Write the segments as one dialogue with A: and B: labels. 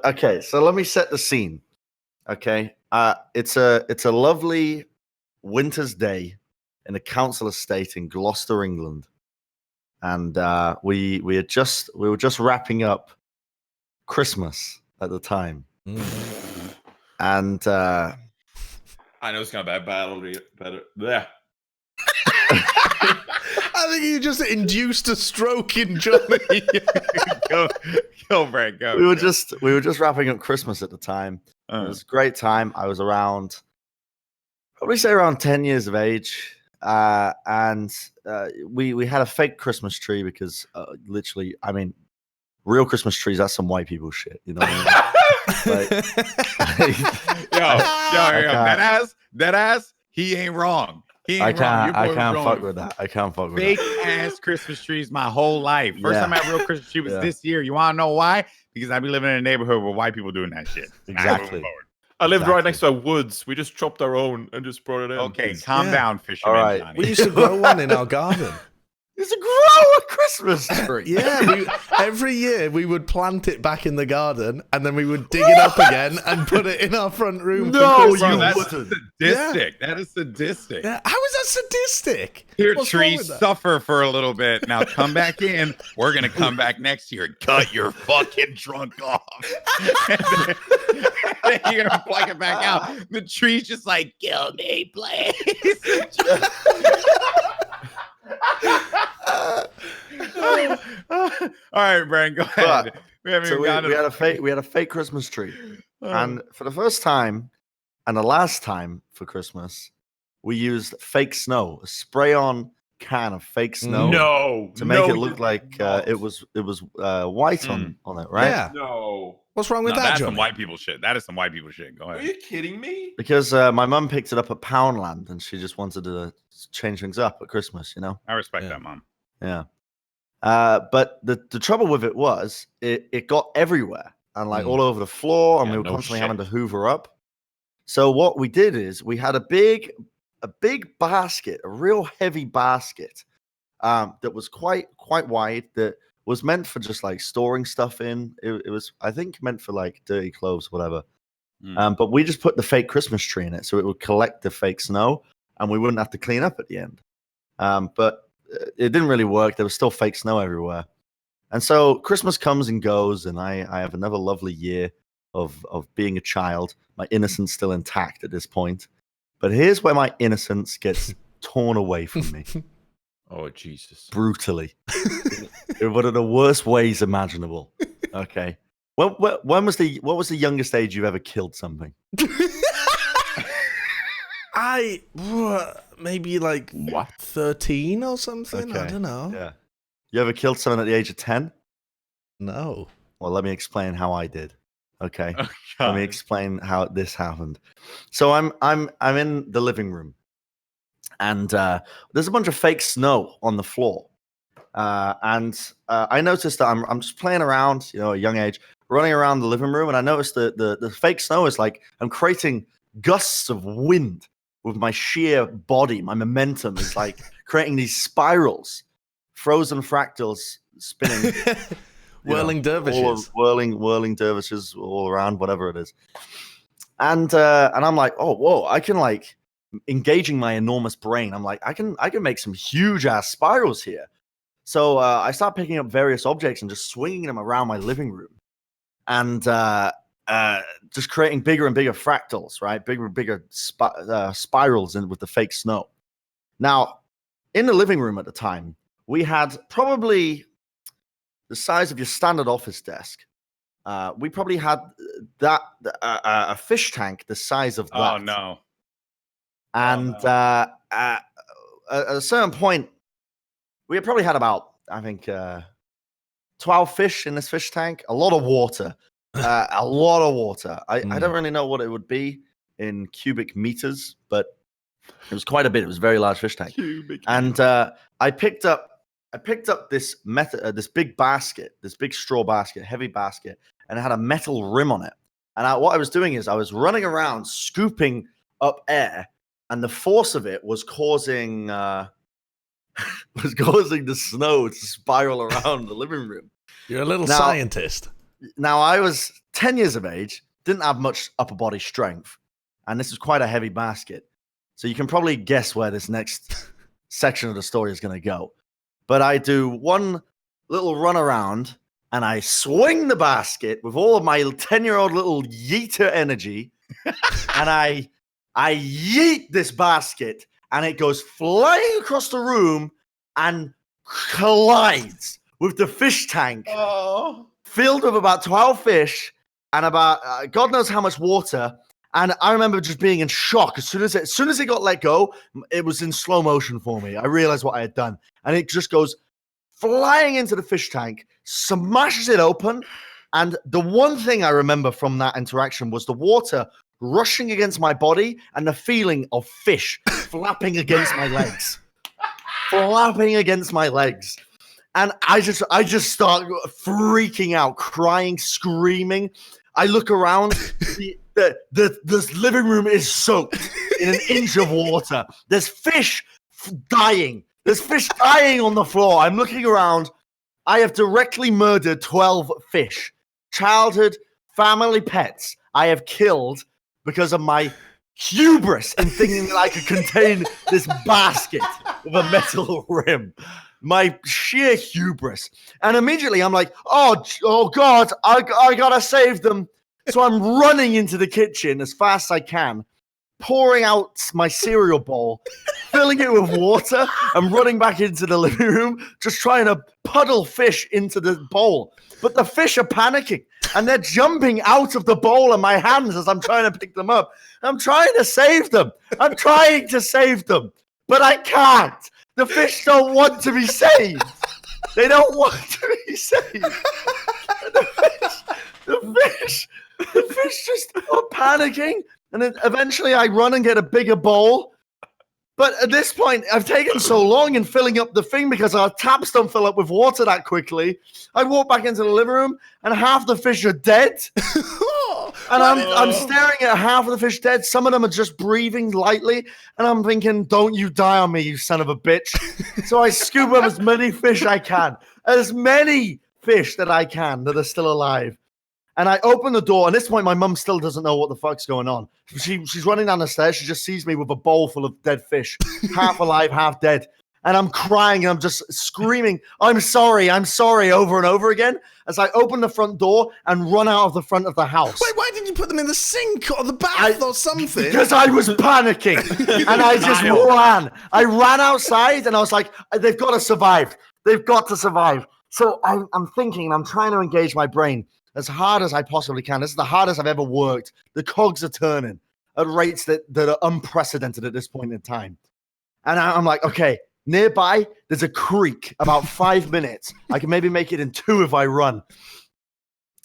A: okay, so let me set the scene. Okay, it's a lovely winter's day in a council estate in Gloucester, England, and we were just wrapping up Christmas at the time, and
B: I know it's gonna be better. Yeah.
C: I think you just induced a stroke in Johnny.
B: go, Brent, go.
A: we were just wrapping up Christmas at the time. It was a great time. I was around, probably say around 10 years of age, and we had a fake Christmas tree because literally, I mean, real Christmas trees, that's some white people shit, you know what I mean?
B: Yo, that ass, he ain't wrong.
A: I can't fuck with that. I can't fuck with
B: fake
A: that.
B: ass Christmas trees my whole life. First time I had a real Christmas tree was this year. You want to know why? Because I be living in a neighborhood where white people doing that shit.
A: Exactly.
D: I lived right next to woods. We just chopped our own and just brought it in.
B: Okay, calm down, fisherman.
A: All right.
B: Johnny.
C: We used to grow one in our garden.
A: It's a grow a Christmas tree.
C: Yeah, every year we would plant it back in the garden, and then we would dig it up again and put it in our front room.
A: No,
C: for Christmas.
B: that's sadistic. Yeah. That is sadistic.
C: Yeah. How is that sadistic?
B: Here,
C: What's
B: trees, suffer for a little bit. Now come back in. We're gonna come back next year and cut your fucking trunk off. and then you're gonna pluck it back out. The tree's just like, kill me, please. All right, Bren, go ahead.
A: We had a fake Christmas tree, and for the first time and the last time for Christmas, we used fake snow, a spray-on can of fake snow, to make it look like it was white on it, right?
C: Yeah.
D: No.
C: What's wrong with that,
B: That's
C: Johnny?
B: some white people shit. That is some white people shit. Go
D: Are
B: ahead.
D: you kidding me?
A: Because my mum picked it up at Poundland, and she just wanted to change things up at Christmas, you know.
B: I respect that, Mom.
A: Yeah. But the trouble with it was it got everywhere and like all over the floor, and we were constantly having to hoover up. So what we did is we had a big basket, a real heavy basket, that was quite wide, that was meant for just like storing stuff in. It was, I think, meant for like dirty clothes, whatever. But we just put the fake Christmas tree in it, so it would collect the fake snow, and we wouldn't have to clean up at the end. But it didn't really work. There was still fake snow everywhere. And so Christmas comes and goes, and I have another lovely year of being a child. My innocence still intact at this point. But here's where my innocence gets torn away from me.
D: Oh, Jesus.
A: Brutally. In one of the worst ways imaginable. Okay. What was the youngest age you've ever killed something?
C: Maybe like 13 or something.
A: Okay.
C: I don't know.
A: Yeah. You ever killed someone at the age of 10?
C: No.
A: Well, let me explain how I did. Okay.
B: Oh,
A: Let me explain how this happened. So I'm in the living room, and there's a bunch of fake snow on the floor. And I noticed that I'm just playing around, you know, at a young age, running around the living room, and I noticed that the fake snow is like I'm creating gusts of wind with my sheer body. My momentum is like creating these spirals, frozen fractals spinning.
C: Whirling dervishes.
A: Whirling dervishes all around, whatever it is. And I'm like, oh, whoa, I can like engaging my enormous brain. I'm like, I can make some huge ass spirals here. So I start picking up various objects and just swinging them around my living room, and just creating bigger and bigger fractals, right? Bigger and bigger spirals with the fake snow. Now, in the living room at the time, we had probably the size of your standard office desk. We probably had a fish tank the size of that.
B: Oh, no.
A: And at a certain point, we probably had about, I think, 12 fish in this fish tank. A lot of water. A lot of water. I don't really know what it would be in cubic meters, but it was quite a bit. It was a very large fish tank. And I picked up this this big basket, this big straw basket, heavy basket, and it had a metal rim on it. And what I was doing is I was running around scooping up air, and the force of it was causing the snow to spiral around the living room.
C: You're a little scientist.
A: Now, I was 10 years of age, didn't have much upper body strength, and this is quite a heavy basket. So you can probably guess where this next section of the story is going to go. But I do one little run around, and I swing the basket with all of my 10-year-old little yeeter energy, and I yeet this basket, and it goes flying across the room and collides with the fish tank filled with about 12 fish and about God knows how much water. And I remember just being in shock. As soon as it got let go, it was in slow motion for me. I realized what I had done. And it just goes flying into the fish tank, smashes it open. And the one thing I remember from that interaction was the water rushing against my body and the feeling of fish flapping against my legs. Flapping against my legs. And I just start freaking out, crying, screaming. I look around. The living room is soaked in an inch of water. There's fish dying. There's fish dying on the floor. I'm looking around. I have directly murdered 12 fish. Childhood, family pets I have killed because of my hubris in thinking that I could contain this basket with a metal rim. My sheer hubris. And immediately I'm like, oh God, I gotta save them. So I'm running into the kitchen as fast as I can, pouring out my cereal bowl, filling it with water, and running back into the living room, just trying to puddle fish into the bowl. But the fish are panicking, and they're jumping out of the bowl in my hands as I'm trying to pick them up. I'm trying to save them. I'm trying to save them, but I can't. The fish don't want to be saved. They don't want to be saved. The fish just are panicking, and then eventually I run and get a bigger bowl. But at this point, I've taken so long in filling up the thing because our taps don't fill up with water that quickly. I walk back into the living room, and half the fish are dead. And I'm staring at half of the fish dead. Some of them are just breathing lightly, and I'm thinking, don't you die on me, you son of a bitch. So I scoop up as many fish I can, as many fish that I can that are still alive. And I open the door, and at this point, my mum still doesn't know what the fuck's going on. She's running down the stairs. She just sees me with a bowl full of dead fish, half alive, half dead. And I'm crying, and I'm just screaming, I'm sorry, over and over again, as I open the front door and run out of the front of the house.
C: Wait, why did you put them in the sink or the bath or something?
A: Because I was panicking, and I just ran. I ran outside, and I was like, they've got to survive. They've got to survive. So I'm thinking, I'm trying to engage my brain as hard as I possibly can. This is the hardest I've ever worked. The cogs are turning at rates that are unprecedented at this point in time. And I'm like, okay, nearby, there's a creek about 5 minutes. I can maybe make it in 2 if I run.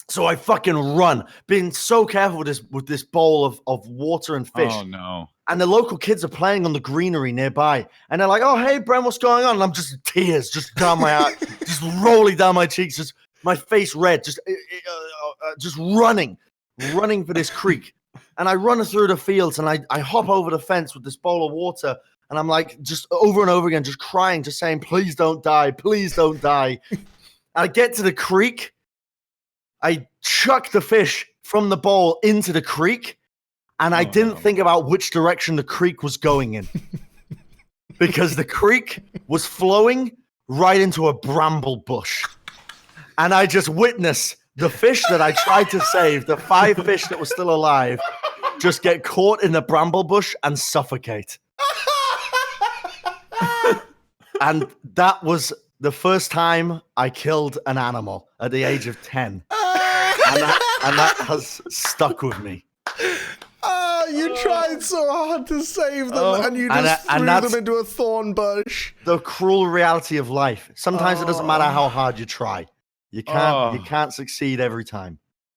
A: So I fucking run, being so careful with this bowl of water and fish.
B: Oh, no.
A: And the local kids are playing on the greenery nearby. And they're like, oh, hey, Bren, what's going on? And I'm just tears just down my eye, just rolling down my cheeks, just my face red, just running for this creek. And I run through the fields, and I hop over the fence with this bowl of water, and I'm like, just over and over again, just crying, just saying, please don't die, please don't die. I get to the creek, I chuck the fish from the bowl into the creek, and I didn't think about which direction the creek was going in. Because the creek was flowing right into a bramble bush. And I just witnessed the fish that I tried to save, the 5 fish that were still alive, just get caught in the bramble bush and suffocate. And that was the first time I killed an animal at the age of 10. And that has stuck with me.
C: Oh, you tried so hard to save them, and you just threw them into a thorn bush.
A: The cruel reality of life. Sometimes it doesn't matter how hard you try. You can't succeed every time.